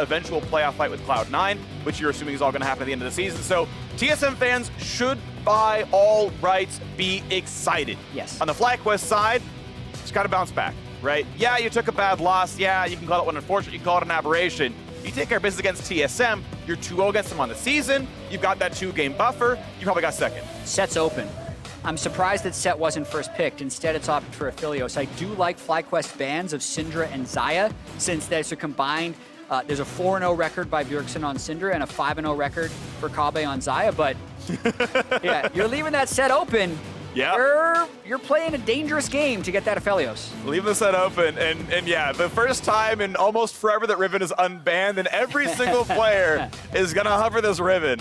eventual playoff fight with Cloud9, which you're assuming is all going to happen at the end of the season. So TSM fans should, by all rights, be excited. Yes. On the FlyQuest side, just got to bounce back, right? Yeah, you took a bad loss. Yeah, you can call it one unfortunate. You can call it an aberration. You take care of business against TSM, you're 2-0 against them on the season. You've got that 2-game buffer. You probably got second. Sett's open. I'm surprised that Sett wasn't first picked. Instead, it's opted for Aphelios. I do like FlyQuest bans of Syndra and Xayah, since there's a combined, there's a 4-0 record by Bjergsen on Syndra and a 5-0 record for Kobbe on Xayah, but yeah, you're leaving that Sett open. Yeah. You're playing a dangerous game to get that Aphelios. Leave the set open, and yeah, the first time in almost forever that Riven is unbanned, and every single player is gonna hover this Riven.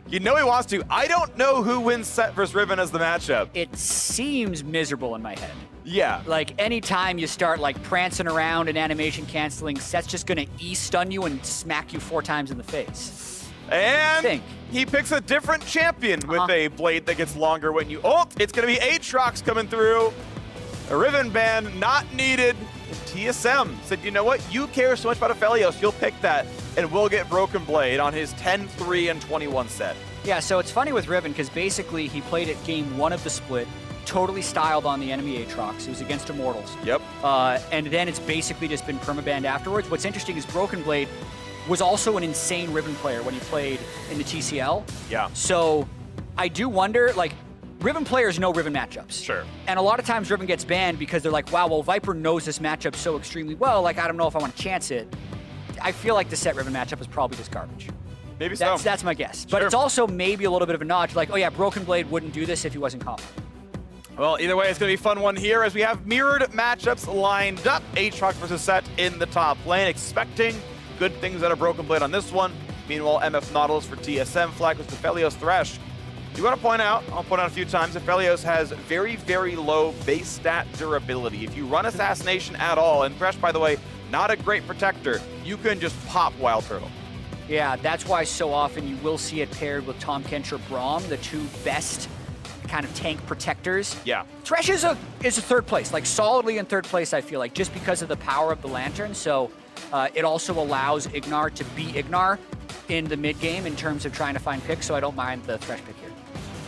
You know he wants to. I don't know who wins Sett versus Riven as the matchup. It seems miserable in my head. Yeah. Like, anytime you start, like, prancing around and animation canceling, Sett's just gonna E-stun you and smack you 4 times in the face. And he picks a different champion with a blade that gets longer when you ult. It's going to be Aatrox coming through. A Riven ban not needed. And TSM said, you know what? You care so much about Aphelios, you'll pick that, and we'll get Broken Blade on his 10-3 and 21 set. Yeah, so it's funny with Riven, because basically he played at game 1 of the split, totally styled on the enemy Aatrox. It was against Immortals. Yep. And then it's basically just been permabanned afterwards. What's interesting is Broken Blade was also an insane Riven player when he played in the TCL. Yeah. So I do wonder, like, Riven players know Riven matchups. Sure. And a lot of times Riven gets banned because they're like, wow, well, Viper knows this matchup so extremely well, like, I don't know if I want to chance it. I feel like the Sett Riven matchup is probably just garbage. Maybe so. That's my guess. Sure. But it's also maybe a little bit of a nod to, like, oh yeah, Broken Blade wouldn't do this if he wasn't confident. Well, either way, it's going to be a fun one here as we have mirrored matchups lined up. Aatrox versus Sett in the top lane, expecting good things out of Broken Blade on this one. Meanwhile, MF Nautilus for TSM, FlyQuest Aphelios, Thresh. You want to point out, I'll point out a few times, Aphelios has very, very low base stat durability. If you run Assassination at all, and Thresh, by the way, not a great protector, you can just pop WildTurtle. Yeah, that's why so often you will see it paired with Tahm Kench, Braum, the 2 best kind of tank protectors. Yeah. Thresh is a 3rd place, like solidly in 3rd place, I feel like, just because of the power of the Lantern. So it also allows IgNar to be IgNar in the mid game in terms of trying to find picks, so I don't mind the Thresh pick here.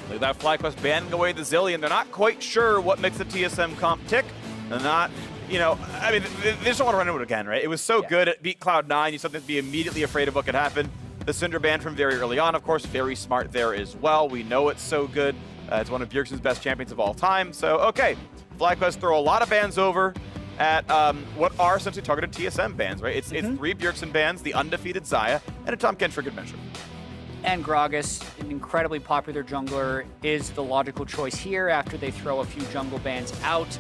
Look at that FlyQuest banning away the Zillion. They're not quite sure what makes the TSM comp tick. They're not, you know, I mean, they just don't want to run into it again, right? It was so good. It beat Cloud9. You something to be immediately afraid of what could happen. The Syndra ban from very early on, of course, very smart there as well. We know it's so good. It's one of Bjergsen's best champions of all time. So, okay, FlyQuest throw a lot of bans over at what are essentially targeted TSM bans, right? It's 3 Bjergsen bans, the undefeated Xayah, and a Tahm Kench for good measure. And Gragas, an incredibly popular jungler, is the logical choice here after they throw a few jungle bans out.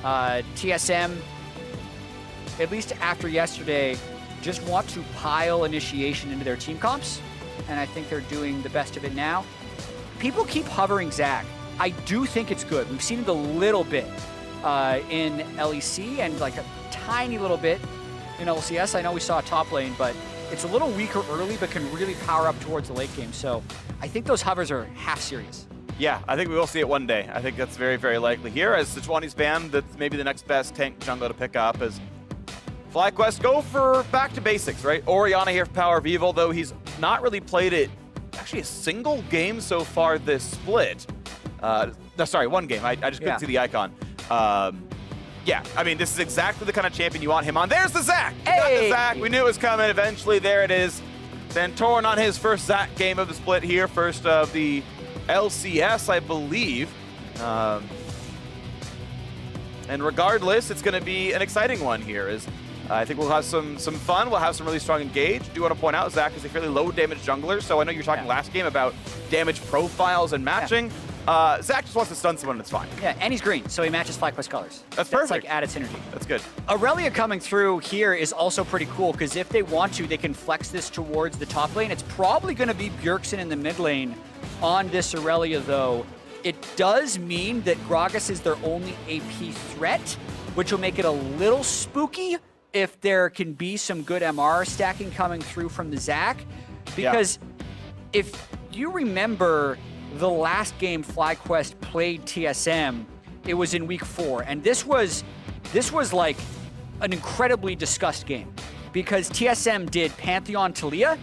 TSM, at least after yesterday, just want to pile initiation into their team comps, and I think they're doing the best of it now. People keep hovering Zac. I do think it's good. We've seen it a little bit in LEC and like a tiny little bit in LCS. I know we saw a top lane, but it's a little weaker early, but can really power up towards the late game. So I think those hovers are half serious. Yeah, I think we will see it one day. I think that's very, very likely here as Sejuani's banned. That's maybe the next best tank jungle to pick up as FlyQuest go for back to basics, right? Orianna here for PowerOfEvil, though he's not really played it actually a single game so far this split. No, sorry, 1 game. I just couldn't see the icon. Yeah, I mean, this is exactly the kind of champion you want him on. There's the Zac! Got the Zac. We knew it was coming eventually. There it is. Santorin on his first Zac game of the split here. First of the LCS, I believe. And regardless, it's going to be an exciting one here. I think we'll have some fun. We'll have some really strong engage. Do want to point out, Zac is a fairly low damage jungler, so I know you were talking last game about damage profiles and matching. Zac just wants to stun someone and it's fine. Yeah, and he's green, so he matches FlyQuest colors. That's perfect. That's like added synergy. That's good. Irelia coming through here is also pretty cool, because if they want to, they can flex this towards the top lane. It's probably going to be Bjergsen in the mid lane on this Irelia, though. It does mean that Gragas is their only AP threat, which will make it a little spooky if there can be some good MR stacking coming through from the Zac. Because if you remember the last game FlyQuest played TSM, it was in week 4, and this was like an incredibly discussed game because TSM did Pantheon Talia,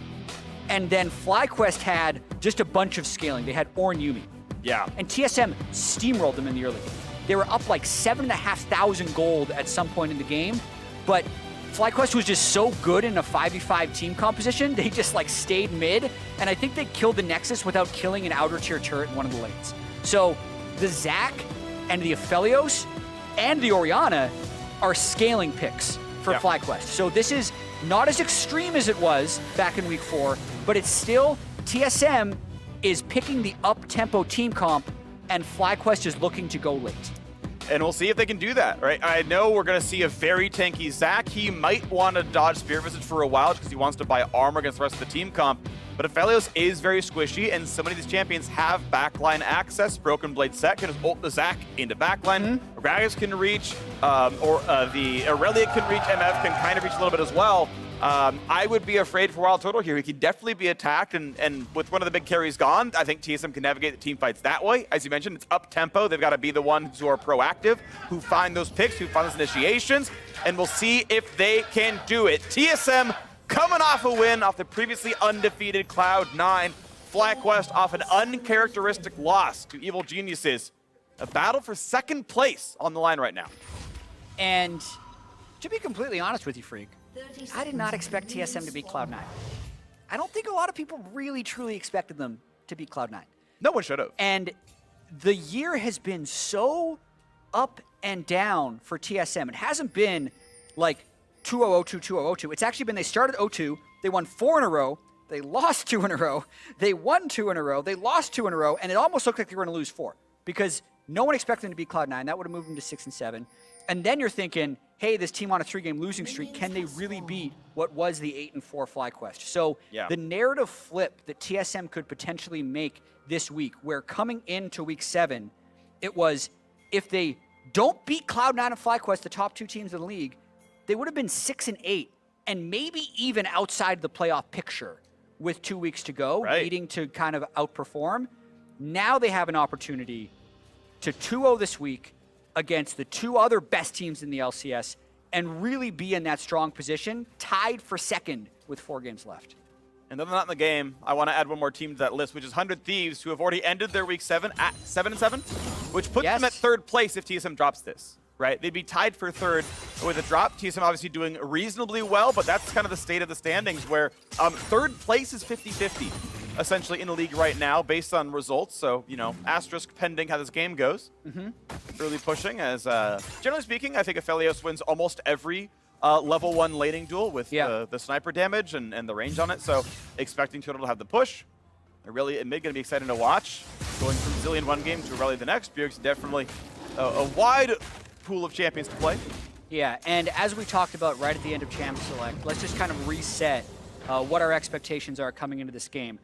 and then FlyQuest had just a bunch of scaling. They had Orn Yumi. Yeah. And TSM steamrolled them in the early game. They were up like 7,500 gold at some point in the game, but FlyQuest was just so good in a 5v5 team composition, they just like stayed mid, and I think they killed the Nexus without killing an outer tier turret in one of the lanes. So the Zac and the Aphelios and the Orianna are scaling picks for FlyQuest. So this is not as extreme as it was back in week 4, but it's still, TSM is picking the up-tempo team comp, and FlyQuest is looking to go late. And we'll see if they can do that, right? I know we're going to see a very tanky Zac. He might want to dodge Spirit Visage for a while because he wants to buy armor against the rest of the team comp. But Aphelios is very squishy, and so many of these champions have backline access. Broken Blade Sett can just ult the Zac into backline. Gragas can reach, the Irelia can reach, MF can kind of reach a little bit as well. I would be afraid for WildTurtle here. He could definitely be attacked, and with one of the big carries gone, I think TSM can navigate the team fights that way. As you mentioned, it's up-tempo. They've got to be the ones who are proactive, who find those picks, who find those initiations, and we'll see if they can do it. TSM coming off a win off the previously undefeated Cloud9. FlyQuest off an uncharacteristic loss to Evil Geniuses. A battle for second place on the line right now. And to be completely honest with you, Freak, I did not expect TSM to beat Cloud9. I don't think a lot of people really, truly expected them to beat Cloud9. No one should have. And the year has been so up and down for TSM. It hasn't been like 2-0-0-2, 2-0-0-2. It's actually been they started 0-2, they won 4 in a row, they lost 2 in a row, they won 2 in a row, they lost 2 in a row, and it almost looked like they were going to lose 4 because no one expected them to beat Cloud9. That would have moved them to 6 and 7. And then you're thinking, hey, this team on a 3-game losing streak, can they really beat what was the 8 and 4 FlyQuest? So the narrative flip that TSM could potentially make this week, where coming into week 7, it was if they don't beat Cloud9 and FlyQuest, the top 2 teams in the league, they would have been 6 and 8, and maybe even outside the playoff picture with 2 weeks to go, needing to kind of outperform. Now they have an opportunity to 2-0 this week against the 2 other best teams in the LCS and really be in that strong position, tied for second with 4 games left. And then not in the game, I want to add one more team to that list, which is 100 Thieves, who have already ended their week 7 at 7 and 7, which puts them at 3rd place if TSM drops this, right? They'd be tied for 3rd with a drop. TSM obviously doing reasonably well, but that's kind of the state of the standings where 3rd place is 50-50. Essentially in the league right now based on results. So, you know, asterisk pending how this game goes. Early pushing as, generally speaking, I think Aphelios wins almost every level 1 laning duel with the sniper damage and the range on it. So expecting Turtle to have the push. Irelia in mid going to be exciting to watch. Going from Zillion one game to Irelia the next. Bjergsen definitely a wide pool of champions to play. Yeah, and as we talked about right at the end of Champ Select, let's just kind of reset what our expectations are coming into this game.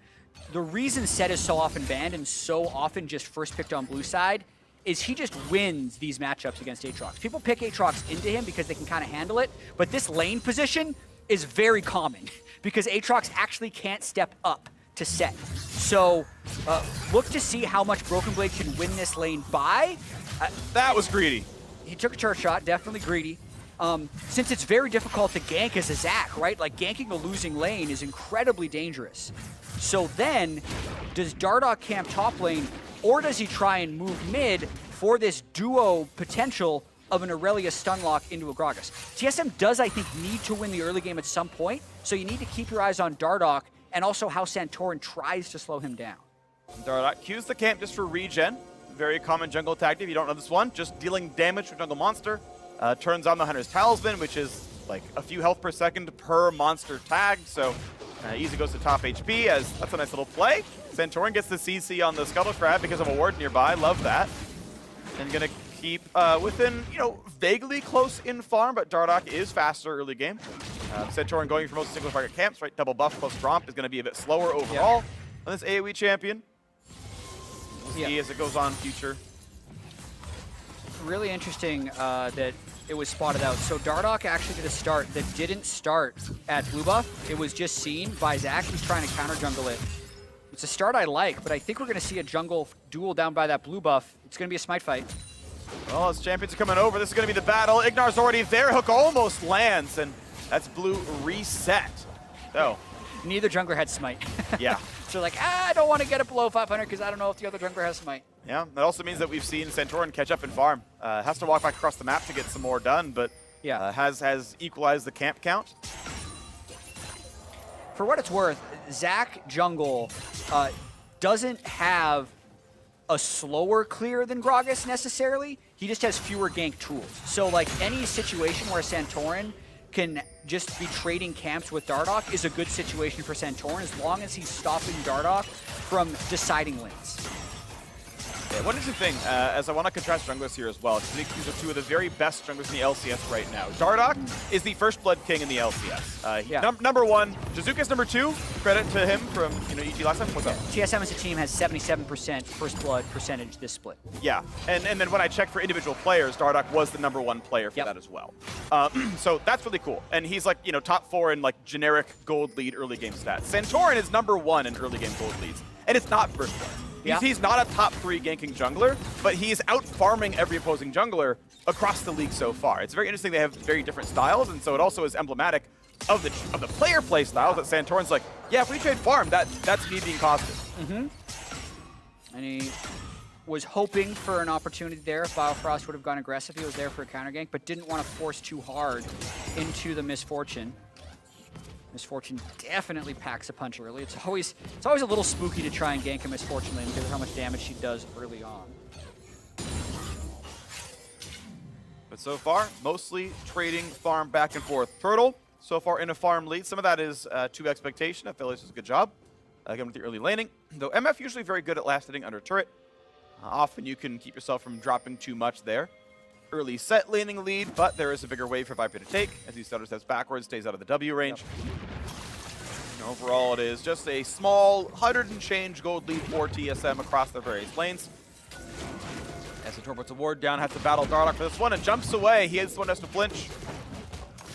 The reason Sett is so often banned and so often just first picked on blue side is he just wins these matchups against Aatrox. People pick Aatrox into him because they can kind of handle it, but this lane position is very common because Aatrox actually can't step up to Sett. So look to see how much Broken Blade can win this lane by. That was greedy. He took a turret shot, definitely greedy. Since it's very difficult to gank as a Zac, right? Like ganking a losing lane is incredibly dangerous. So then, does Dardoch camp top lane, or does he try and move mid for this duo potential of an Irelia stun lock into a Gragas? TSM does, I think, need to win the early game at some point, so you need to keep your eyes on Dardoch and also how Santorin tries to slow him down. Dardoch cues the camp just for regen. Very common jungle tactic. If you don't know this one, just dealing damage to a jungle monster. Turns on the Hunter's Talisman, which is like a few health per second per monster tagged, so easy goes to top HP, as that's a nice little play. Santorin gets the CC on the Scuttle Crab because of a ward nearby, love that. And gonna keep within, you know, vaguely close in farm, but Dardoch is faster early game. Santorin going for most single target camps, right? Double buff plus Gromp is gonna be a bit slower overall on this AoE champion. We'll see as it goes on future. Really interesting that it was spotted out. So Dardoch actually did a start that didn't start at blue buff. It was just seen by Zac, who's trying to counter jungle it. It's a start I like, but I think we're going to see a jungle duel down by that blue buff. It's going to be a smite fight. Well, as champions are coming over, this is going to be the battle. IgNar's already there. Hook almost lands, and That's blue reset. So, neither jungler had smite. yeah. So like, I don't want to get it below 500 because I don't know if the other jungler has smite. Yeah, that also means that we've seen Santorin catch up and farm. Has to walk back across the map to get some more done, but yeah, has equalized the camp count. For what it's worth, Zach jungle doesn't have a slower clear than Gragas necessarily. He just has fewer gank tools. So like any situation where Santorin can just be trading camps with Dardoch is a good situation for Santorin as long as he's stopping Dardoch from deciding lanes. Yeah, one interesting thing, as I want to contrast junglers here as well, I think these are two of the very best junglers in the LCS right now. Dardoch is the first blood king in the LCS. Number one, Jizuka's number two. Credit to him from EG last time. What's up? TSM as a team has 77% first blood percentage this split. Yeah, and then when I checked for individual players, Dardoch was the number one player for that as well. So that's really cool. And he's like, top 4 in like generic gold lead early game stats. Santorin is number 1 in early game gold leads, and it's not first blood. He's not a top 3 ganking jungler, but he's out farming every opposing jungler across the league so far. It's very interesting. They have very different styles, and so it also is emblematic of the player play styles that Santorin's like, yeah, if we trade farm, that's me being caustic. And he was hoping for an opportunity there. If Biofrost would have gone aggressive, he was there for a counter gank, but didn't want to force too hard into the Misfortune. Misfortune definitely packs a punch early. It's always a little spooky to try and gank a Misfortune lane because of how much damage she does early on. But so far, mostly trading farm back and forth. Turtle, so far in a farm lead. Some of that is to expectation. Aphelios does a good job getting with the early laning. Though MF usually very good at last hitting under turret. Often you can keep yourself from dropping too much there. Early Sett laning lead, but there is a bigger wave for Viper to take as he stutter steps backwards, stays out of the W range. And overall, it is just a small 100 and change gold lead for TSM across their various lanes. As the puts a ward down, has to battle Dardoch for this one and jumps away. He is the one who has to flinch.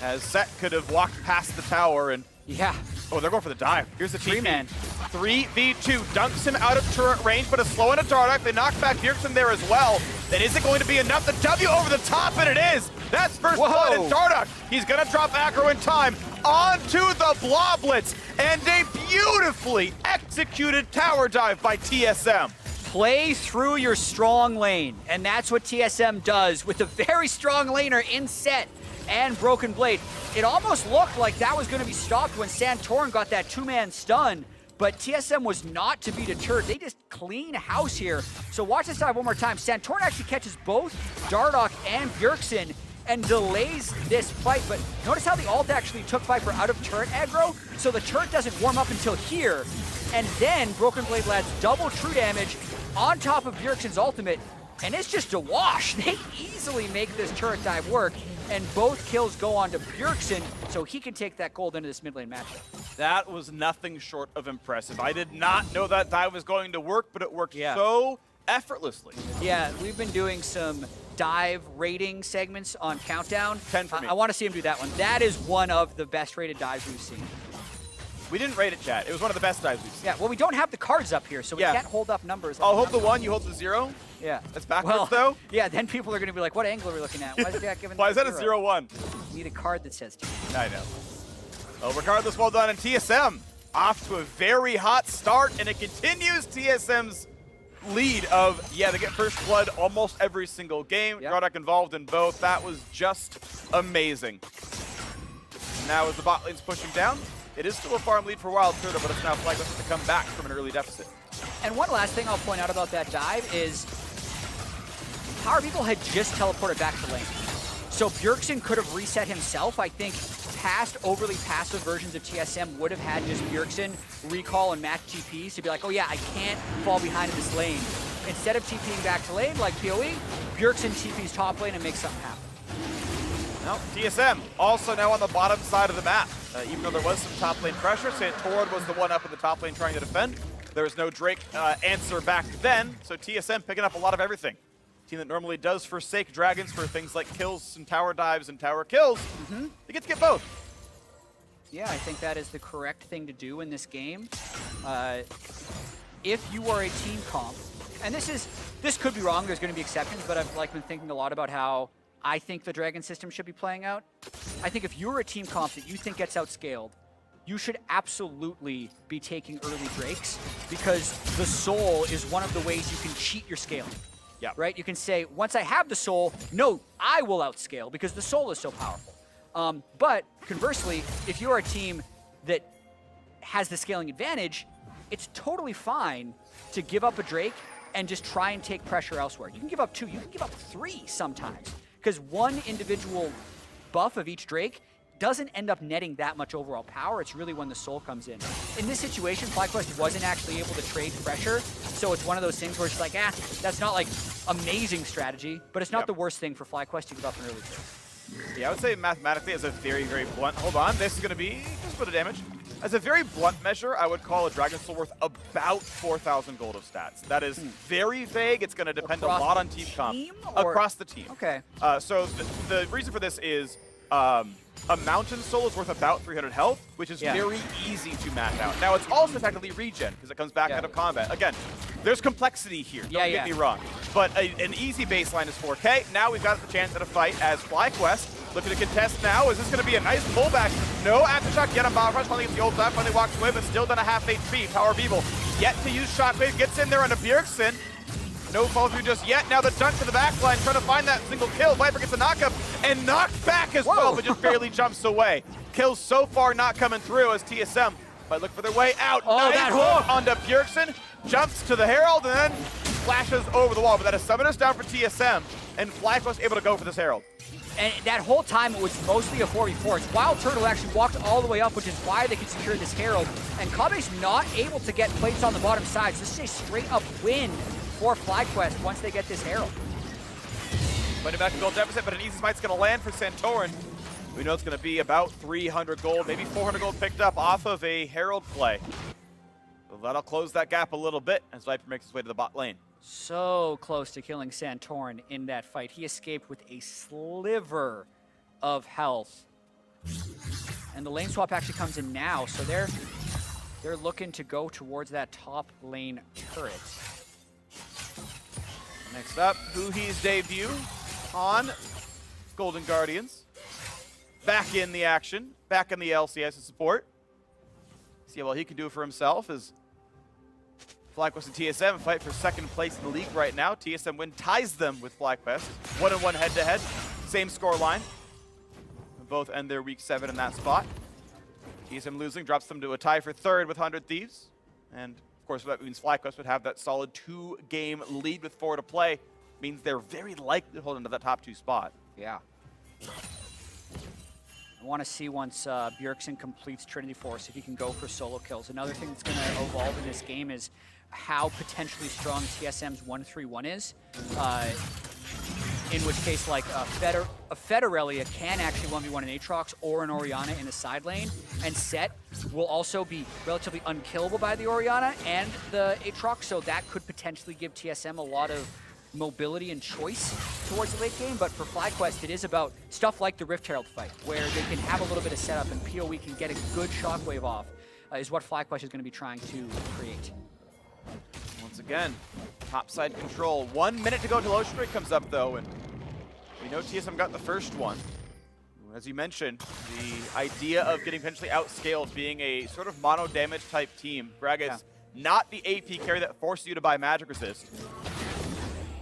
As Sett could have walked past the tower and... Yeah. Oh, they're going for the dive. Here's the TP. 3-man. 3v2. Dunks him out of turret range, but a slow into Dardoch. They knock back Bjergsen there as well. Then is it going to be enough? The W over the top, and it is! That's first blood, and Dardoch, he's going to drop aggro in time onto the Bloblets, and a beautifully executed tower dive by TSM. Play through your strong lane, and that's what TSM does with a very strong laner in Sett and Broken Blade. It almost looked like that was going to be stopped when Santorin got that 2-man stun, but TSM was not to be deterred. They just clean house here. So watch this dive one more time. Santorin actually catches both Dardoch and Bjergsen and delays this fight, but notice how the ult actually took Viper out of turret aggro, so the turret doesn't warm up until here, and then Broken Blade lands double true damage on top of Bjergsen's ultimate, and it's just a wash. They easily make this turret dive work, and both kills go on to Bjergsen, so he can take that gold into this mid lane matchup. That was nothing short of impressive. I did not know that dive was going to work, but it worked so effortlessly. Yeah, we've been doing some dive rating segments on Countdown. 10 for me. I want to see him do that one. That is one of the best rated dives we've seen. We didn't rate it, chat. It was one of the best dives we've seen. Yeah, well, we don't have the cards up here, so we can't hold up numbers. I'll hold the 1, you hold the 0. Yeah. That's backwards, though? Yeah, then people are going to be like, what angle are we looking at? Why is Jack giving Why is that a 0? 0-1? You need a card that says 2. I know. Well, regardless, well done. And TSM off to a very hot start, and it continues TSM's lead of, they get first blood almost every single game. Dardoch involved in both. That was just amazing. Now as the bot lane's pushing down, it is still a farm lead for WildTurtle, but it's now FlyQuest to come back from an early deficit. And one last thing I'll point out about that dive is PowerOfEvil had just teleported back to lane. So Bjergsen could have reset himself. I think past overly passive versions of TSM would have had just Bjergsen recall and match TPs to be like, oh yeah, I can't fall behind in this lane. Instead of TPing back to lane like PoE, Bjergsen TPs top lane and makes something happen. Well, TSM also now on the bottom side of the map. Even though there was some top lane pressure, Santorin was the one up in the top lane trying to defend. There was no Drake answer back then, so TSM picking up a lot of everything. Team that normally does forsake dragons for things like kills and tower dives and tower kills, they get to get both. Yeah, I think that is the correct thing to do in this game. If you are a team comp, and this could be wrong, there's going to be exceptions, but I've been thinking a lot about how I think the Dragon system should be playing out. I think if you're a team comp that you think gets outscaled, you should absolutely be taking early Drakes, because the Soul is one of the ways you can cheat your scaling. Yeah. Right? You can say, once I have the Soul, no, I will outscale because the Soul is so powerful. But conversely, if you're a team that has the scaling advantage, it's totally fine to give up a Drake and just try and take pressure elsewhere. You can give up 2, you can give up 3 sometimes, because one individual buff of each Drake doesn't end up netting that much overall power. It's really when the Soul comes in. In this situation, FlyQuest wasn't actually able to trade pressure, so it's one of those things where it's like, that's not like amazing strategy, but it's not the worst thing for FlyQuest to give up an early trade. Yeah, I would say mathematically as a very, very blunt, hold on, this is going to be just a bit of damage. As a very blunt measure, I would call a Dragon Soul worth about 4,000 gold of stats. That is very vague. It's going to depend a lot on team comp. Across the team. Okay. So the reason for this is a Mountain Soul is worth about 300 health, which is very easy to math out. Now, it's also technically regen, because it comes back out of combat. Again, there's complexity here, don't get me wrong. But an easy baseline is 4K. Now we've got the chance at a fight as FlyQuest looking to contest now. Is this going to be a nice pullback? No Aftershock yet on Biofrost. Finally gets the ult time, finally walks away, but still done a half HP. PowerOfEvil yet to use Shockwave, gets in there on a Bjergsen. No fall through just yet. Now the dunk to the backline, trying to find that single kill. Viper gets a knockup and knocked back as well, but just barely jumps away. Kills so far not coming through as TSM might look for their way out. Oh, nice that hook onto Bjergsen, jumps to the Herald, and then flashes over the wall. But that is summoners down for TSM, and FlyQuest able to go for this Herald. And that whole time, it was mostly a 4v4. WildTurtle actually walked all the way up, which is why they can secure this Herald. And Kobbe's not able to get plates on the bottom side, so this is a straight-up win for FlyQuest once they get this Herald. Putting back to gold deficit, but an easy smite's going to land for Santorin. We know it's going to be about 300 gold, maybe 400 gold picked up off of a Herald play. So that'll close that gap a little bit as Viper makes his way to the bot lane. So close to killing Santorin in that fight. He escaped with a sliver of health. And the lane swap actually comes in now, so they're looking to go towards that top lane turret. Next up, Huhi's debut on Golden Guardians. Back in the action, back in the LCS support. See how well he can do it for himself as FlyQuest and TSM fight for second place in the league right now. TSM win ties them with FlyQuest. 1-1 head-to-head, same score line. Both end their week 7 in that spot. TSM losing drops them to a tie for third with 100 Thieves. And of course, that means FlyQuest would have that solid 2-game lead with 4 to play. Means they're very likely to hold into that top 2 spot. Yeah. I want to see once Bjergsen completes Trinity Force if he can go for solo kills. Another thing that's going to evolve in this game is how potentially strong TSM's 1-3-1 is. In which case, like a Irelia can actually 1v1 an Aatrox or an Orianna in the side lane, and Sett will also be relatively unkillable by the Orianna and the Aatrox, so that could potentially give TSM a lot of mobility and choice towards the late game. But for FlyQuest, it is about stuff like the Rift Herald fight, where they can have a little bit of setup and PoE can get a good shockwave off, is what FlyQuest is going to be trying to create. Once again, topside control. 1 minute to go till Ocean Break comes up, though, and we know TSM got the first one. As you mentioned, the idea of getting potentially outscaled, being a sort of mono damage type team. Gragas, not the AP carry that forces you to buy magic resist.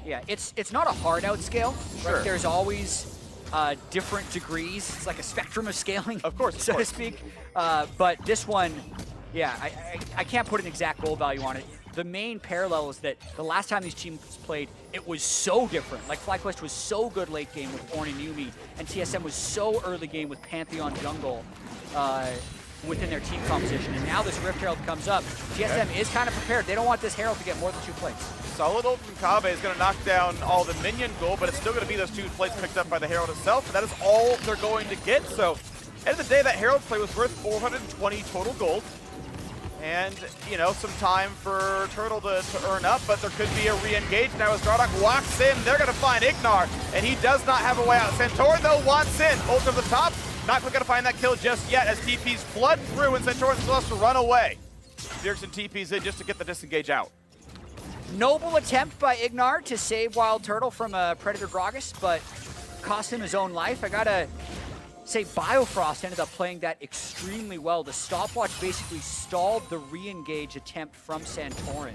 Yeah, it's not a hard outscale. Sure. Right? There's always different degrees. It's like a spectrum of scaling, of course, so to speak. But this one, yeah, I can't put an exact goal value on it. The main parallel is that the last time these teams played, it was so different. Like, FlyQuest was so good late game with Ornn and Yuumi, and TSM was so early game with Pantheon jungle within their team composition. And now this Rift Herald comes up. TSM is kind of prepared. They don't want this Herald to get more than 2 plates. Solid ult from Kobbe is going to knock down all the minion gold, but it's still going to be those 2 plates picked up by the Herald itself, and that is all they're going to get. So, end of the day, that Herald play was worth 420 total gold. And, you know, some time for Turtle to earn up, but there could be a re-engage now as Dardoch walks in. They're going to find IgNar, and he does not have a way out. Santorin, though, wants in. Ult to the top. Not quite going to find that kill just yet as TP's flood through, and Santorin still has to run away. Bjergsen TP's in just to get the disengage out. Noble attempt by IgNar to save WildTurtle from a Predator Gragas, but cost him his own life. I gotta say Biofrost ended up playing that extremely well. The stopwatch basically stalled the re-engage attempt from Santorin.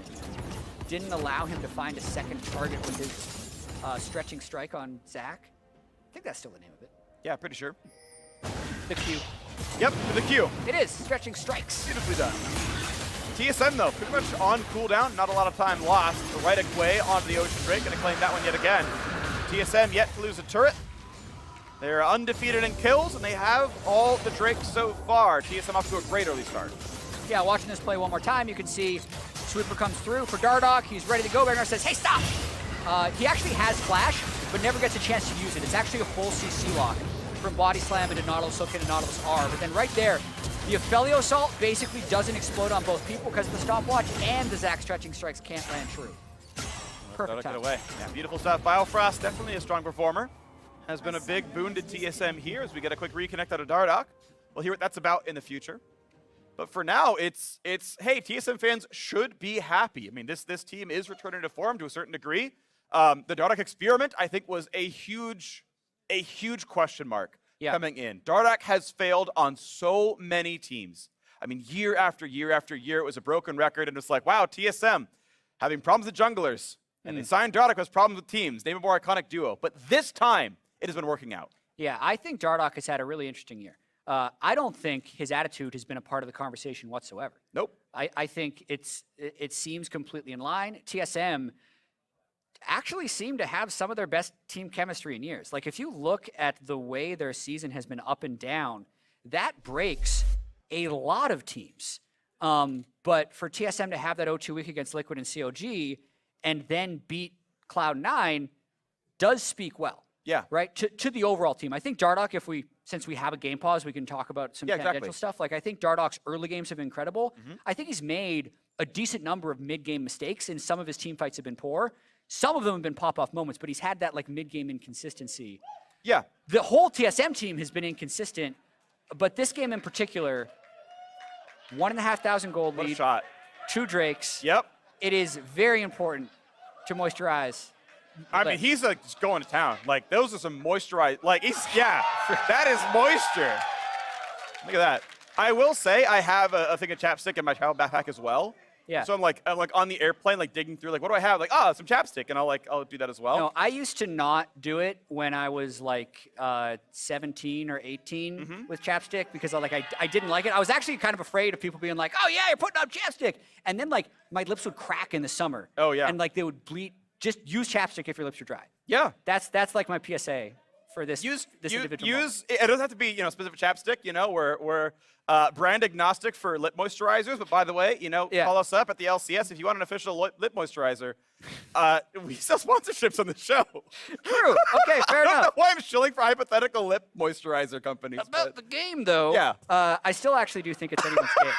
Didn't allow him to find a second target with his stretching strike on Zach. I think that's still the name of it. Yeah, pretty sure. The Q. Yep, the Q. It is, stretching strikes. Beautifully done. TSM, though, pretty much on cooldown. Not a lot of time lost. Right away onto the Ocean Drake, going to claim that one yet again. TSM yet to lose a turret. They're undefeated in kills, and they have all the Drakes so far. TSM off to a great early start. Yeah, watching this play one more time, you can see Sweeper comes through for Dardoch. He's ready to go. IgNar says, hey, stop! He actually has Flash, but never gets a chance to use it. It's actually a full CC lock from Body Slam into Nautilus Hook into Nautilus R. But then right there, the Aphelios Assault basically doesn't explode on both people because of the stopwatch, and the Zac stretching strikes can't land true. Perfect time. Away. Yeah, beautiful stuff. Biofrost, definitely a strong performer. Has been a big boon to TSM here as we get a quick reconnect out of Dardoch. We'll hear what that's about in the future. But for now, it's hey, TSM fans should be happy. I mean, this team is returning to form to a certain degree. The Dardoch experiment, I think, was a huge question mark coming in. Dardoch has failed on so many teams. I mean, year after year after year, it was a broken record, and it's like, wow, TSM having problems with junglers, and they signed Dardoch has problems with teams. Name a more iconic duo. But this time, it has been working out. Yeah, I think Dardoch has had a really interesting year. I don't think his attitude has been a part of the conversation whatsoever. Nope. I think it seems completely in line. TSM actually seem to have some of their best team chemistry in years. Like, if you look at the way their season has been up and down, that breaks a lot of teams. But for TSM to have that 0-2 week against Liquid and COG and then beat Cloud9 does speak well. Yeah. Right? To the overall team. I think Dardoch, since we have a game pause, we can talk about some tangential stuff. Like, I think Dardoch's early games have been incredible. I think he's made a decent number of mid-game mistakes, and some of his team fights have been poor. Some of them have been pop-off moments, but he's had that, like, mid-game inconsistency. Yeah. The whole TSM team has been inconsistent, but this game in particular, 1,500 gold lead. What a shot. 2 Drakes. Yep. It is very important to moisturize. I mean, he's like just going to town. Like, those are some moisturized, like, that is moisture. Look at that. I will say I have a thing of chapstick in my travel backpack as well. Yeah. So I'm like on the airplane, like digging through, like, what do I have? Like, some chapstick, and I'll do that as well. No, I used to not do it when I was like 17 or 18 with chapstick because I didn't like it. I was actually kind of afraid of people being like, oh yeah, you're putting on chapstick, and then like my lips would crack in the summer. Oh yeah. And like they would bleed. Just use chapstick if your lips are dry. Yeah. That's like my PSA for this individual moment. It doesn't have to be, specific chapstick, we're brand agnostic for lip moisturizers, but by the way, call us up at the LCS if you want an official lip moisturizer. We sell sponsorships on the show. True. Okay, fair enough. I don't know why I'm shilling for hypothetical lip moisturizer companies. About the game, though, I still actually do think it's anyone's game.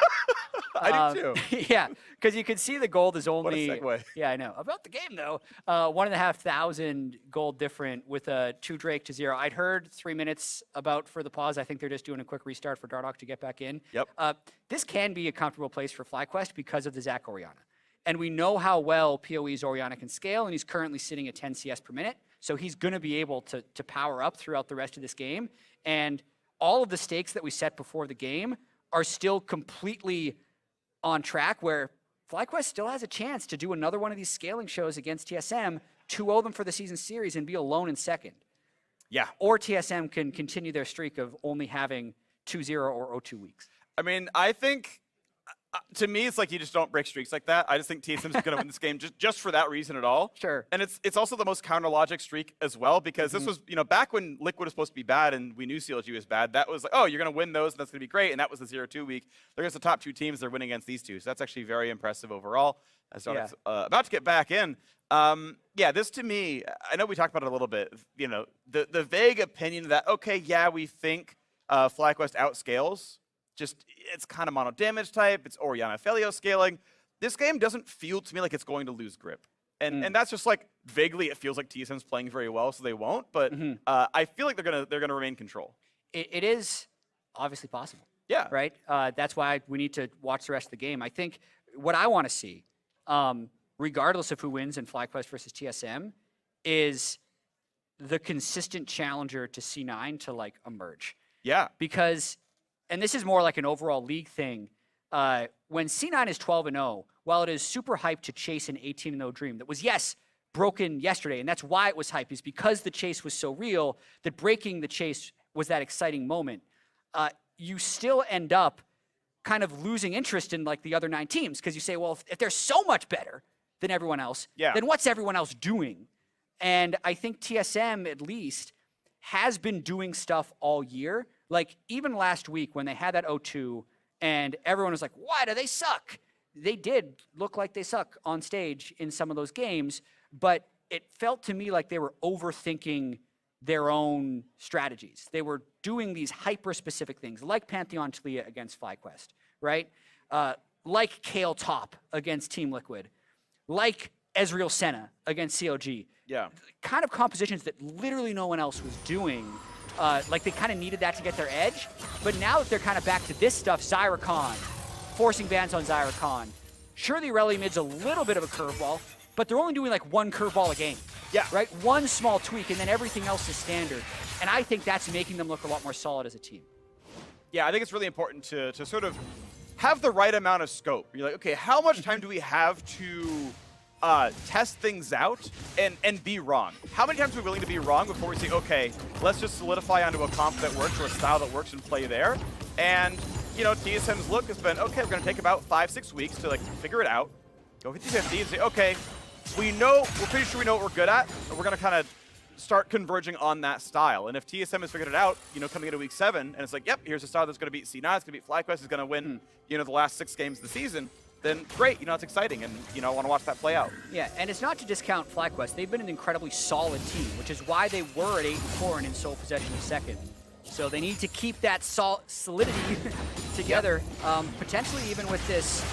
I do too. Yeah, because you can see the gold is only. What a segue. Yeah, I know. About the game, though, 1,500 gold different with a 2 Drake to 0. I'd heard 3 minutes for the pause. I think they're just doing a quick restart for Dardoch to get back in. Yep. This can be a comfortable place for FlyQuest because of the Zac Orianna. And we know how well PoE's Orianna can scale, and he's currently sitting at 10 CS per minute. So he's going to be able to power up throughout the rest of this game. And all of the stakes that we set before the game are still completely on track, where FlyQuest still has a chance to do another one of these scaling shows against TSM, 2-0 them for the season series, and be alone in second. Yeah. Or TSM can continue their streak of only having 2-0 or 0-2 weeks. I mean, I think, to me, it's like you just don't break streaks like that. I just think TSM's going to win this game just for that reason at all. Sure. And it's also the most counter-logic streak as well, because this was, back when Liquid was supposed to be bad and we knew CLG was bad, that was like, oh, you're going to win those, and that's going to be great. And that was the 0-2 week. They're against the top 2 teams. They're winning against these 2. So that's actually very impressive overall. As Dardoch's about to get back in. This to me, I know we talked about it a little bit, the vague opinion that, okay, yeah, we think FlyQuest outscales. Just, it's kind of mono damage type. It's Orianna Aphelios scaling. This game doesn't feel to me like it's going to lose grip. And that's just like, vaguely, it feels like TSM's playing very well, so they won't. But I feel like they're gonna remain in control. It is obviously possible. Yeah. Right? That's why we need to watch the rest of the game. I think what I want to see, regardless of who wins in FlyQuest versus TSM, is the consistent challenger to C9 to like emerge. Yeah. Because, and this is more like an overall league thing, when C9 is 12-0, while it is super hyped to chase an 18-0 dream that was, yes, broken yesterday, and that's why it was hype, is because the chase was so real that breaking the chase was that exciting moment. You still end up kind of losing interest in like the other 9 teams because you say, well, if they're so much better than everyone else, then what's everyone else doing? And I think TSM at least has been doing stuff all year. Like even last week when they had that 0-2 and everyone was like, why do they suck? They did look like they suck on stage in some of those games, but it felt to me like they were overthinking their own strategies. They were doing these hyper-specific things, like Pantheon Talia against FlyQuest, right? Like Kale Top against Team Liquid, like Ezreal Senna against CLG. Yeah. Kind of compositions that literally no one else was doing. Like they kind of needed that to get their edge. But now that they're kind of back to this stuff, Zyracon, forcing bans on Zyracon. Sure, the Irelia mid's a little bit of a curveball, but they're only doing like one curveball a game. Yeah. Right? One small tweak, and then everything else is standard. And I think that's making them look a lot more solid as a team. Yeah, I think it's really important to sort of have the right amount of scope. You're like, okay, how much time do we have to test things out and be wrong? How many times are we willing to be wrong before we say, okay, let's just solidify onto a comp that works or a style that works and play there? And, you know, TSM's look has been, okay, we're going to take about 5-6 weeks to like figure it out, go 50-50 and say, okay, we're pretty sure we know what we're good at, and we're going to kind of start converging on that style. And if TSM has figured it out, you know, coming into week 7, and it's like, yep, here's a style that's going to beat C9, it's going to beat FlyQuest, is going to win, you know, the last 6 games of the season, then great, you know, it's exciting, and, you know, I want to watch that play out. Yeah, and it's not to discount FlyQuest. They've been an incredibly solid team, which is why they were at 8-4 and in sole possession of second. So they need to keep that solidity together, potentially even with this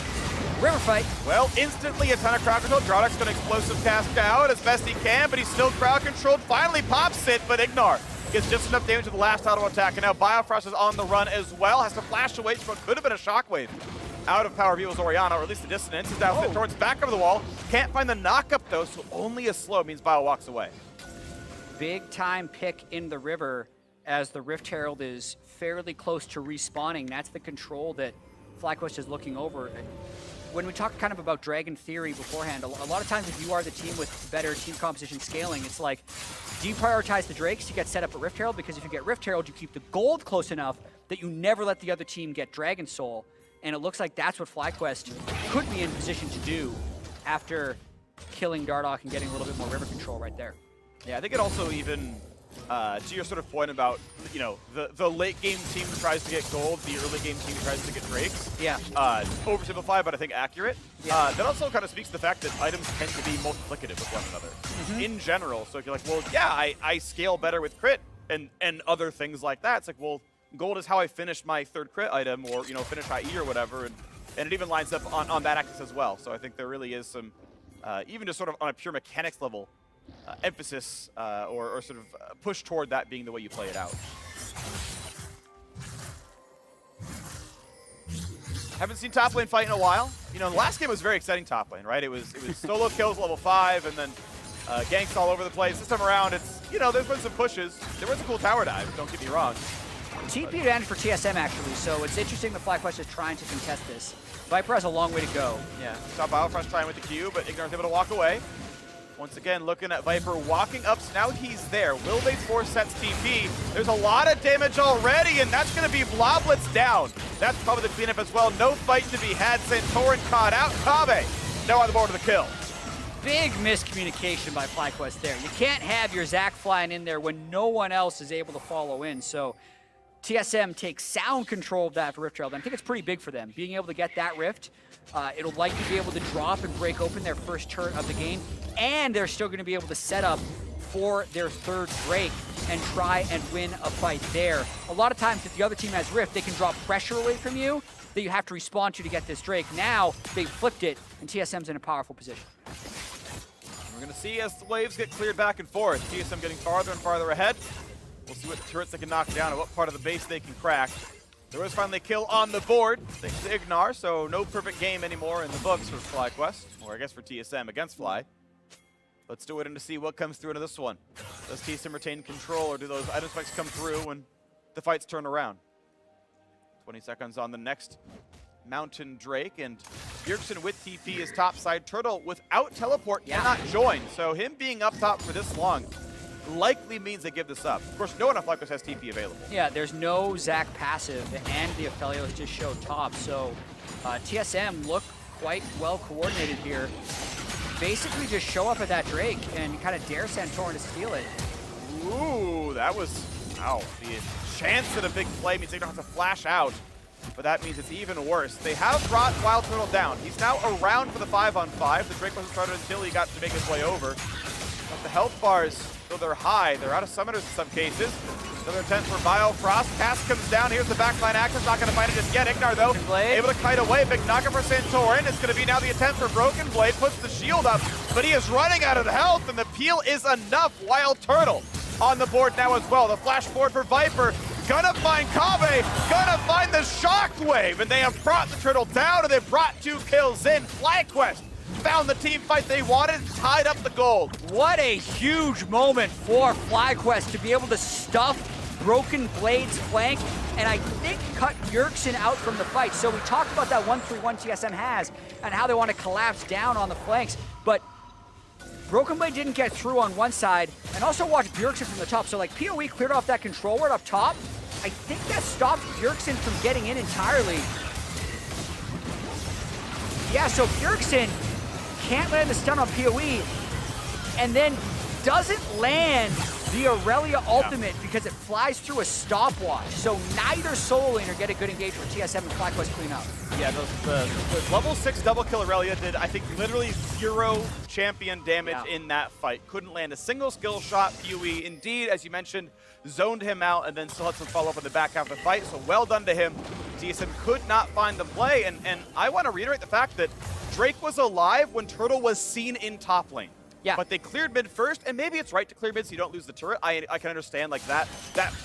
river fight. Well, instantly a ton of crowd control. Dardoch's going to explosive cast out as best he can, but he's still crowd controlled. Finally pops it, but IgNar gets just enough damage to the last auto attack, and now Biofrost is on the run as well. Has to flash away from what could have been a shockwave out of PowerOfEvil's Orianna, or at least the dissonance. Is now Santorin's back over the wall. Can't find the knock-up though, so only a slow means Bio walks away. Big time pick in the river as the Rift Herald is fairly close to respawning. That's the control that FlyQuest is looking over. When we talk kind of about Dragon Theory beforehand, a lot of times if you are the team with better team composition scaling, it's like, do you prioritize the Drakes to get set up a Rift Herald? Because if you get Rift Herald, you keep the gold close enough that you never let the other team get Dragon Soul. And it looks like that's what FlyQuest could be in position to do after killing Dardoch and getting a little bit more river control right there. Yeah, I think it also even, to your sort of point about, you know, the late game team tries to get gold, the early game team tries to get drakes. Yeah. Oversimplified, but I think accurate. Yeah. That also kind of speaks to the fact that items tend to be multiplicative with one another in general. So if you're like, well, yeah, I scale better with crit and other things like that. It's like, well, gold is how I finish my 3rd crit item, or, you know, finish high E or whatever, and it even lines up on that axis as well. So I think there really is some, even just sort of on a pure mechanics level, emphasis or sort of push toward that being the way you play it out. Haven't seen top lane fight in a while. You know, the last game was very exciting top lane, right? It was solo kills level 5 and then ganks all over the place. This time around, it's, you know, there's been some pushes. There was a cool tower dive, don't get me wrong. TP advantage for TSM, actually, so it's interesting that FlyQuest is trying to contest this. Viper has a long way to go. Yeah, saw Biofrost trying with the Q, but IgNar's able to walk away. Once again, looking at Viper walking up, so now he's there. Will they force Sett's TP? There's a lot of damage already, and that's going to be Bloblets down. That's probably the cleanup as well. No fight to be had. Santorin caught out. Kobbe now on the board of the kill. Big miscommunication by FlyQuest there. You can't have your Zac flying in there when no one else is able to follow in, so TSM takes sound control of that for Rift Herald. I think it's pretty big for them. Being able to get that Rift, it'll likely be able to drop and break open their first turret of the game, and they're still going to be able to set up for their 3rd Drake and try and win a fight there. A lot of times, if the other team has Rift, they can drop pressure away from you that you have to respond to get this Drake. Now, they flipped it, and TSM's in a powerful position. We're going to see as the waves get cleared back and forth. TSM getting farther and farther ahead. We'll see what turrets they can knock down and what part of the base they can crack. There was finally a kill on the board, thanks to IgNar, so no perfect game anymore in the books for FlyQuest, or I guess for TSM against Fly. Let's do it and to see what comes through into this one. Does TSM retain control, or do those item spikes come through when the fights turn around? 20 seconds on the next Mountain Drake, and Bjergsen with TP is topside. Turtle without teleport cannot join, so him being up top for this long likely means they give this up. Of course, no one on FlyQuest has TP available. Yeah, there's no Zac passive, and the Aphelios just showed top, so TSM look quite well coordinated here. Basically just show up at that Drake and kind of dare Santorin to steal it. Ooh, that was, wow. The chance at a big play means they don't have to flash out, but that means it's even worse. They have brought WildTurtle down. He's now around for the 5-on-5. The Drake wasn't started until he got to make his way over. But the health bars, though they're high, they're out of summoners in some cases. Another attempt for Biofrost. Cast comes down. Here's the backline access. Not going to find it just yet. IgNar, though, able to kite away. Big knocker for Santorin. It's going to be now the attempt for Broken Blade. Puts the shield up, but he is running out of health, and the peel is enough. WildTurtle on the board now as well. The flash forward for Viper. Gonna find Kobbe. Gonna find the Shockwave, and they have brought the turtle down, and they've brought 2 kills in. FlyQuest found the team fight they wanted, tied up the gold. What a huge moment for FlyQuest to be able to stuff Broken Blade's flank, and I think cut Bjergsen out from the fight. So we talked about that 1-3-1 TSM has and how they want to collapse down on the flanks, but Broken Blade didn't get through on one side, and also watch Bjergsen from the top. So like PoE cleared off that control ward up top. I think that stopped Bjergsen from getting in entirely. Yeah, so Bjergsen can't land the stun on PoE, and then doesn't land the Irelia ultimate because it flies through a stopwatch. So neither solo laner get a good engage for TSM and FlyQuest clean up. Yeah, the level 6 double kill Irelia did, I think, literally 0 champion damage in that fight. Couldn't land a single skill shot. PoE, indeed, as you mentioned, zoned him out and then still had some follow-up in the back half of the fight. So well done to him. TSM could not find the play, and I want to reiterate the fact that Drake was alive when Turtle was seen in top lane. Yeah. But they cleared mid first, and maybe it's right to clear mid so you don't lose the turret. I can understand like that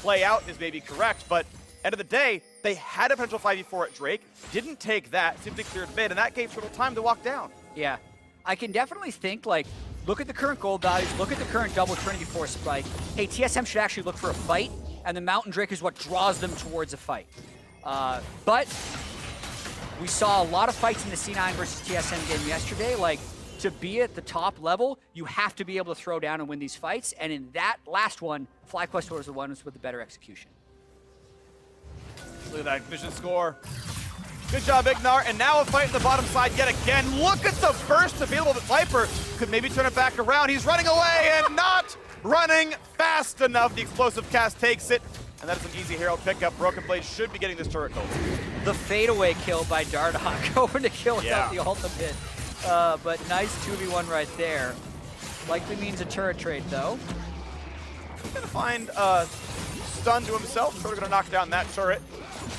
play out is maybe correct, but end of the day, they had a potential 5v4 at Drake, didn't take that, simply cleared mid, and that gave Turtle time to walk down. Yeah, I can definitely think like, look at the current gold values, look at the current double Trinity Force spike. Hey, TSM should actually look for a fight, and the Mountain Drake is what draws them towards a fight. But we saw a lot of fights in the C9 versus TSM game yesterday. Like, to be at the top level, you have to be able to throw down and win these fights. And in that last one, FlyQuest was the ones with the better execution. Look at that vision score. Good job, IgNar. And now a fight in the bottom side yet again. Look at the burst available that Viper could maybe turn it back around. He's running away and not running fast enough. The explosive cast takes it. And that is an easy Herald pickup. Broken Blade should be getting this turret gold. The fadeaway kill by Dardoch, hoping to kill without the ultimate. But nice 2v1 right there. Likely means a turret trade, though. He's going to find stun to himself. Turtle going to knock down that turret,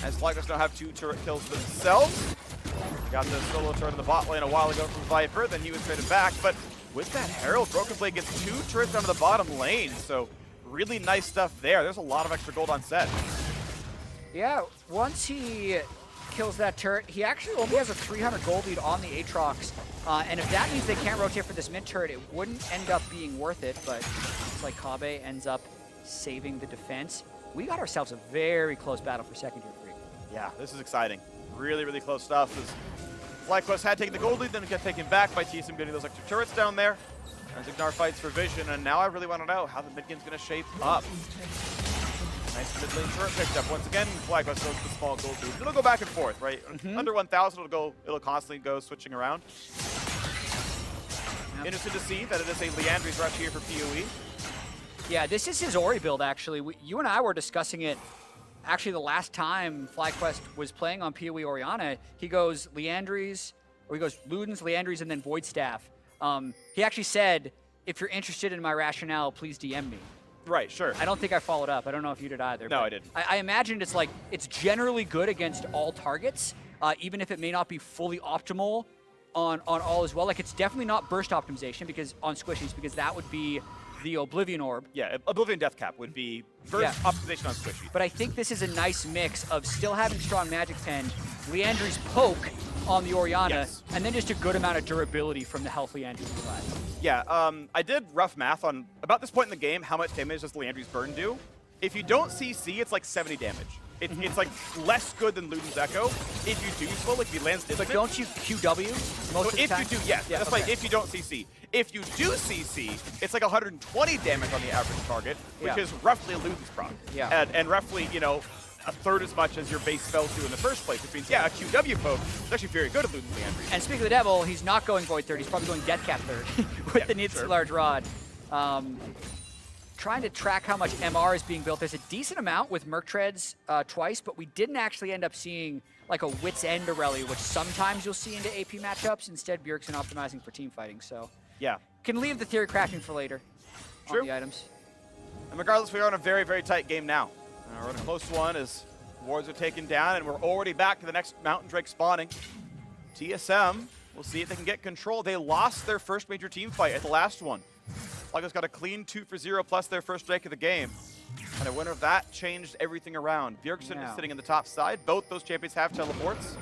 as FlyQuest now have 2 turret kills themselves. Got the solo turret in the bot lane a while ago from Viper, then he was traded back. But with that Herald, Broken Blade gets 2 turrets down to the bottom lane, so really nice stuff there. There's a lot of extra gold on Sett. Yeah, once he kills that turret, he actually only has a 300 gold lead on the Aatrox. And if that means they can't rotate for this mid turret, it wouldn't end up being worth it, but it's like Kobbe ends up saving the defense. We got ourselves a very close battle for second tier 3. Yeah, this is exciting. Really, really close stuff. As FlyQuest had taken the gold lead, then it got taken back by TSM getting those extra turrets down there. As IgNar fights for vision, and now I really want to know how the mid game's going to shape up. Nice mid lane turret picked up. Once again, FlyQuest goes with the small gold lead. It'll go back and forth, right? Under 1,000, it'll constantly go switching around. Interesting to see that it is a Liandry's rush here for PoE. Yeah, this is his Ori build, actually. You and I were discussing it actually the last time FlyQuest was playing on PoE Orianna. He goes Liandry's, or he goes Ludens, Liandry's, and then Void Staff. He actually said, if you're interested in my rationale, please DM me. Right, sure. I don't think I followed up. I don't know if you did either. No, I didn't. I imagined it's like, it's generally good against all targets, even if it may not be fully optimal on all as well. Like, it's definitely not burst optimization because on squishies, because that would be the Oblivion Orb. Yeah, Oblivion Death Cap would be burst optimization on squishy. But I think this is a nice mix of still having strong Magic Pen, Liandry's Poke, on the Orianna, Yes. and then just a good amount of durability from the health Leandry's provide. Yeah, I did rough math on about this point in the game, how much damage does Leandry's burn do? If you don't CC, it's like 70 damage. It's like less good than Luden's Echo. If you do slow, like if he lands distant. But don't you QW most of the time? If you do, yes. Yeah, that's okay. like if you don't CC. If you do CC, it's like 120 damage on the average target, which is roughly Luden's proc. Yeah. And roughly, you know, a third as much as your base spells do in the first place, which means, yeah, a QW poke is actually very good at Luden's Leandry. And speaking of the devil, he's not going Void third. He's probably going Death Cap third with the Needs Large Rod. Trying to track how much MR is being built. There's a decent amount with Merc Treads twice, but we didn't actually end up seeing like a Wit's End Irelia, which sometimes you'll see into AP matchups. Instead, Bjergsen optimizing for team fighting. So yeah, can leave the theory crafting for later True. on the items. And regardless, we are in a very, very tight game now. We're in a close one as wards are taken down, and we're already back to the next Mountain Drake spawning. TSM, we'll see if they can get control. They lost their first major team fight at the last one. FlyQuest got a clean 2-for-0 plus their first Drake of the game. And a winner of that changed everything around. Bjergsen is sitting in the top side. Both those champions have teleports.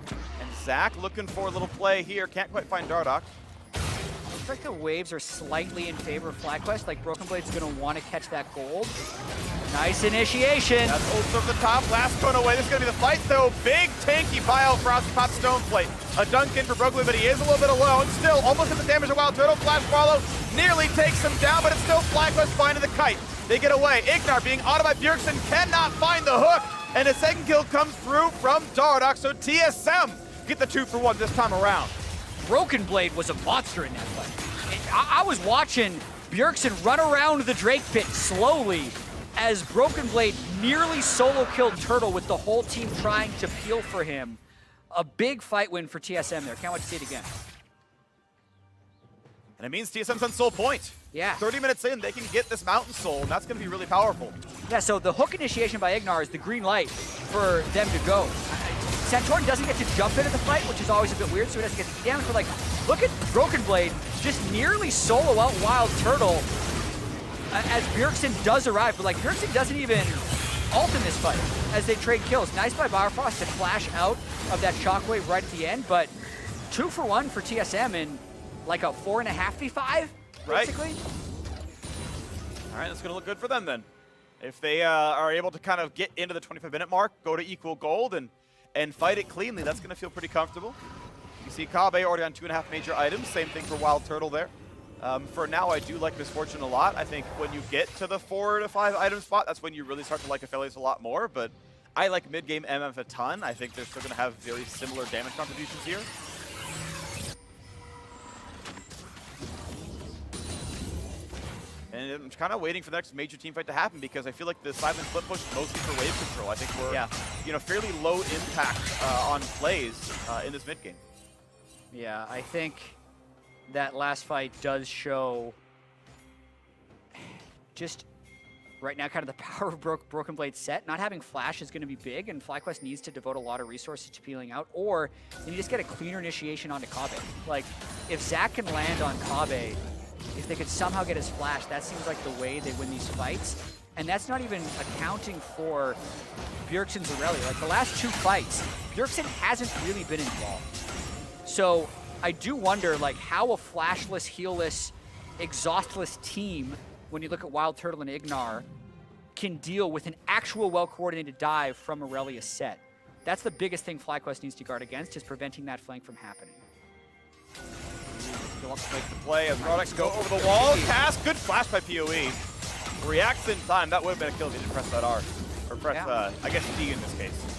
And Zach looking for a little play here. Can't quite find Dardoch. Looks like the waves are slightly in favor of FlyQuest. Like Broken Blade's going to want to catch that gold. Nice initiation. That's ult from the top. Last one away. This is going to be the fight, though. Big tanky Biofrost pop stone plate. A dunk in for Broken Blade, but he is a little bit alone. Still, almost hit the damage of WildTurtle. Flash follow nearly takes him down, but it's still FlyQuest finding the kite. They get away. IgNar being autoed by Bjergsen cannot find the hook. And a second kill comes through from Dardoch. So TSM get the 2-for-1 this time around. Broken Blade was a monster in that fight. I was watching Bjergsen run around the Drake pit slowly as Broken Blade nearly solo killed Turtle with the whole team trying to peel for him. A big fight win for TSM there. Can't wait to see it again. And it means TSM's on soul point. Yeah. 30 minutes in, they can get this Mountain Soul, and that's going to be really powerful. Yeah, so the hook initiation by IgNar is the green light for them to go. Santorin doesn't get to jump into the fight, which is always a bit weird, so he doesn't get the damage. But like, look at Broken Blade just nearly solo out WildTurtle as Bjergsen does arrive. But like, Bjergsen doesn't even ult in this fight as they trade kills. Nice by Biofrost to flash out of that shockwave right at the end, but 2-for-1 for TSM in like a 4.5v5, basically. All right, that's going to look good for them then. If they are able to kind of get into the 25-minute mark, go to equal gold, and fight it cleanly, that's going to feel pretty comfortable. You see Kobbe already on 2.5 major items. Same thing for WildTurtle there. For now, I do like Misfortune a lot. I think when you get to the 4 to 5 item spot, that's when you really start to like Aphelios a lot more. But I like mid-game MF a ton. I think they're still going to have very similar damage contributions here. And I'm kind of waiting for the next major team fight to happen because I feel like the silent split push is mostly for wave control. I think we're you know, fairly low impact on plays in this mid game. Yeah, I think that last fight does show just right now kind of the power of Broken Blade Sett. Not having flash is going to be big, and FlyQuest needs to devote a lot of resources to peeling out, or they need to just get a cleaner initiation onto Kobbe. Like, if Zach can land on Kobbe, if they could somehow get his flash, that seems like the way they win these fights. And that's not even accounting for Bjergsen's Irelia. Like, the last 2 fights, Bjergsen hasn't really been involved. So I do wonder, like, how a flashless, healless, exhaustless team, when you look at WildTurtle and IgNar, can deal with an actual well-coordinated dive from Irelia Sett. That's the biggest thing FlyQuest needs to guard against, is preventing that flank from happening. Still wants to make the play as Dardoch go over the wall. Cast, good flash by PoE. Reacts in time. That would have been a kill if he didn't press that R. Or press, I guess, D in this case.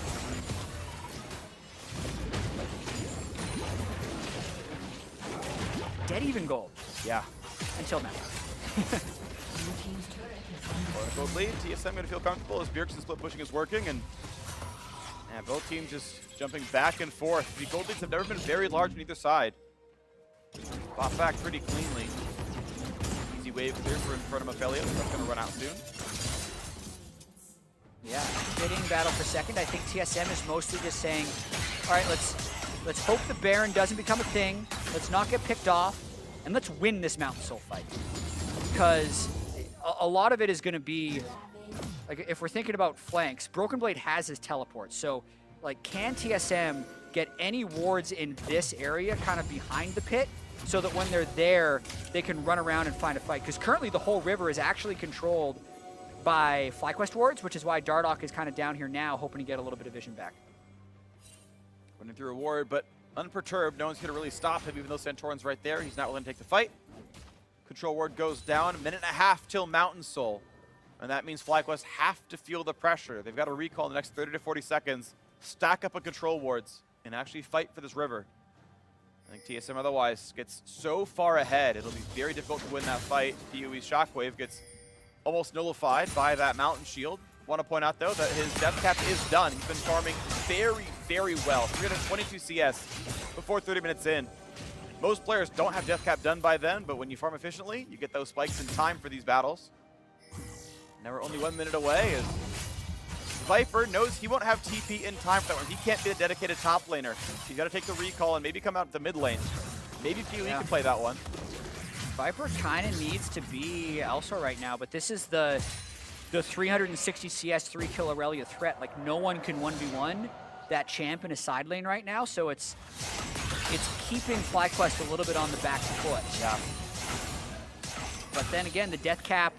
Dead even gold. Yeah. Until now. Gold lead. TSM going to feel comfortable as Bjergsen split pushing is working, and both teams just jumping back and forth. The gold leads have never been very large on either side. Bought back pretty cleanly. Easy wave clear for in front of Aphelios. That's going to run out soon. Yeah, fitting battle for second. I think TSM is mostly just saying, all right, let's hope the Baron doesn't become a thing. Let's not get picked off, and let's win this Mountain Soul fight. Because a lot of it is going to be, like, if we're thinking about flanks, Broken Blade has his teleport. So, like, can TSM get any wards in this area kind of behind the pit so that when they're there, they can run around and find a fight. Because currently the whole river is actually controlled by FlyQuest wards, which is why Dardoch is kind of down here now, hoping to get a little bit of vision back. Running through a ward, but unperturbed. No one's going to really stop him, even though Santorin's right there. He's not willing to take the fight. Control ward goes down. A minute and a half till Mountain Soul. And that means FlyQuest have to feel the pressure. They've got to recall in the next 30 to 40 seconds, stack up a control wards, and actually fight for this river. I think TSM otherwise gets so far ahead, it'll be very difficult to win that fight. PoE's Shockwave gets almost nullified by that Mountain Shield. Want to point out, though, that his death cap is done. He's been farming very, very well. 322 CS before 30 minutes in. Most players don't have death cap done by then, but when you farm efficiently, you get those spikes in time for these battles. Now we're only 1 minute away as Viper knows he won't have TP in time for that one. He can't be a dedicated top laner. He's got to take the recall and maybe come out the mid lane. Maybe PoE can play that one. Viper kind of needs to be elsewhere right now, but this is the 360 CS 3-kill Irelia threat. Like, no one can 1v1 that champ in a side lane right now, so it's keeping FlyQuest a little bit on the back foot. Yeah. But then again, the death cap,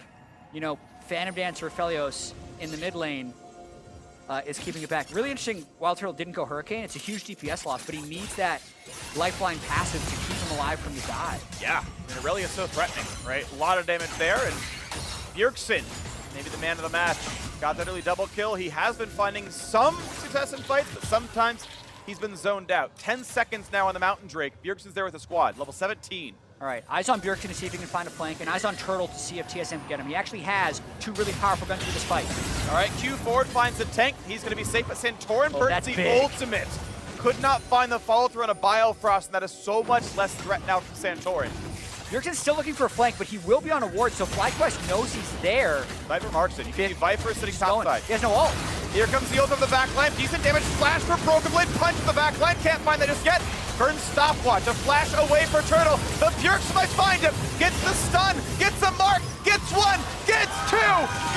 you know, Phantom Dancer Aphelios in the mid lane is keeping it back. Really interesting, WildTurtle didn't go Hurricane. It's a huge DPS loss, but he needs that lifeline passive to keep him alive from the dive. Yeah, and Irelia is so threatening, right? A lot of damage there, and Bjergsen, maybe the man of the match, got that early double kill. He has been finding some success in fights, but sometimes he's been zoned out. 10 seconds now on the Mountain Drake. Bjergsen's there with a squad, level 17. All right, eyes on Bjergsen to see if he can find a flank, and eyes on Turtle to see if TSM can get him. He actually has 2 really powerful guns for this fight. All right, Q forward finds the tank. He's going to be safe, but Santorin burns the ultimate. Could not find the follow-through on a Biofrost, and that is so much less threat now from Santorin. Bjergsen's still looking for a flank, but he will be on a ward, so FlyQuest knows he's there. Viper marks it. You can see Viper sitting top side. He has no ult. Here comes the ult of the backline. Decent damage. Flash for Broken Blade. Punch to the backline. Can't find that just yet. Burns stopwatch. A flash away for Turtle. The Bjergsen might find him. Gets the stun. Gets the mark. Gets 1. Gets 2.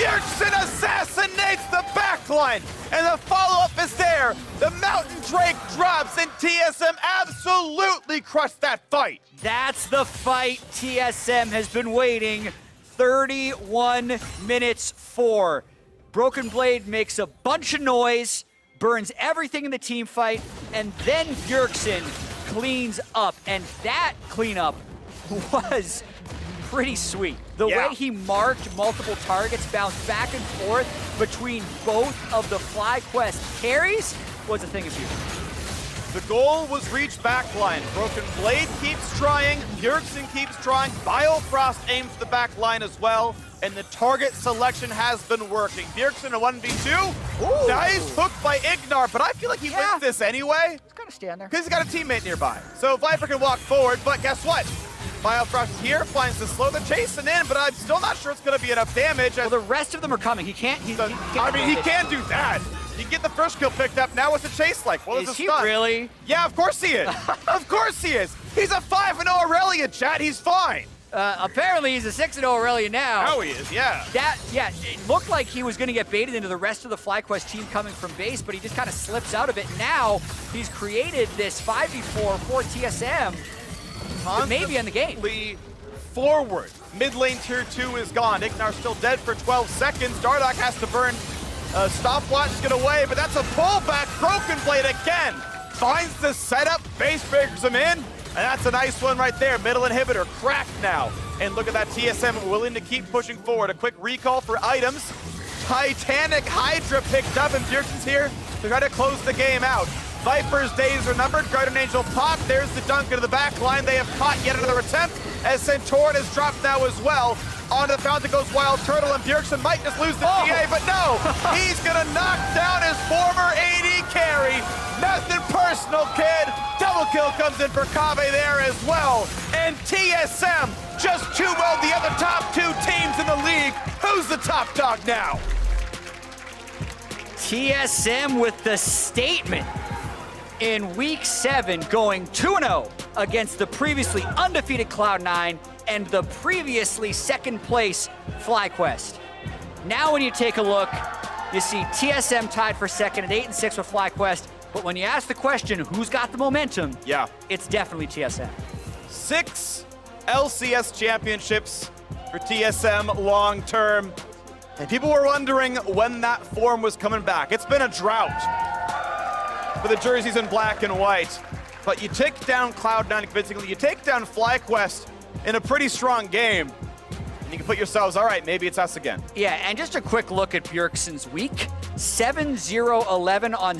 Bjergsen assassinates the backline. And the follow-up is there. The Mountain Drake drops, and TSM absolutely crushed that fight. That's the fight TSM has been waiting 31 minutes for. Broken Blade makes a bunch of noise, burns everything in the team fight, and then Bjergsen cleans up. And that cleanup was pretty sweet. The way he marked multiple targets, bounced back and forth between both of the FlyQuest carries was a thing of beauty. The goal was reached backline. Broken Blade keeps trying, Bjergsen keeps trying, Biofrost aims for the backline as well, and the target selection has been working. Bjergsen a 1v2. Nice hook by IgNar, but I feel like he wins this anyway. He's gotta stand there. Because he's got a teammate nearby. So Viper can walk forward, but guess what? Biofrost is here, finds to slow the chasing in, but I'm still not sure it's going to be enough damage. Well, the rest of them are coming. He can't. He can't he can do that. You get the first kill picked up. Now what's the chase like? Well, is he really? Yeah, of course he is. Of course he is. He's a 5-0 Irelia, chat. He's fine. Apparently, he's a 6-0 Irelia now. Now he is, yeah. It looked like he was going to get baited into the rest of the FlyQuest team coming from base, but he just kind of slips out of it. Now he's created this 5v4 for TSM. Maybe in the game. Forward. Mid lane tier 2 is gone. IgNar's still dead for 12 seconds. Dardoch has to burn stopwatch to get away, but that's a pullback. Broken Blade again. Finds the setup. Base breakers him in. And that's a nice one right there. Middle inhibitor cracked now. And look at that TSM willing to keep pushing forward. A quick recall for items. Titanic Hydra picked up, and Bjergsen's here to try to close the game out. Viper's days are numbered. Guardian Angel popped. There's the dunk into the back line. They have caught yet another attempt as Santorin has dropped now as well. Onto the fountain goes WildTurtle, and Bjergsen might just lose the TA, but no! He's gonna knock down his former AD carry. Nothing personal, kid. Double kill comes in for Kobbe there as well. And TSM just 2-0 the other top 2 teams in the league. Who's the top dog now? TSM with the statement. In week 7, going 2-0 against the previously undefeated Cloud9 and the previously second place FlyQuest. Now when you take a look, you see TSM tied for second at 8-6 with FlyQuest, But when you ask the question, who's got the momentum? Yeah. It's definitely TSM. 6 LCS championships for TSM long term. And people were wondering when that form was coming back. It's been a drought for the jerseys in black and white. But you take down Cloud9 convincingly, you take down FlyQuest in a pretty strong game, and you can put yourselves, all right, maybe it's us again. Yeah, and just a quick look at Bjergsen's week. 7-0-11 on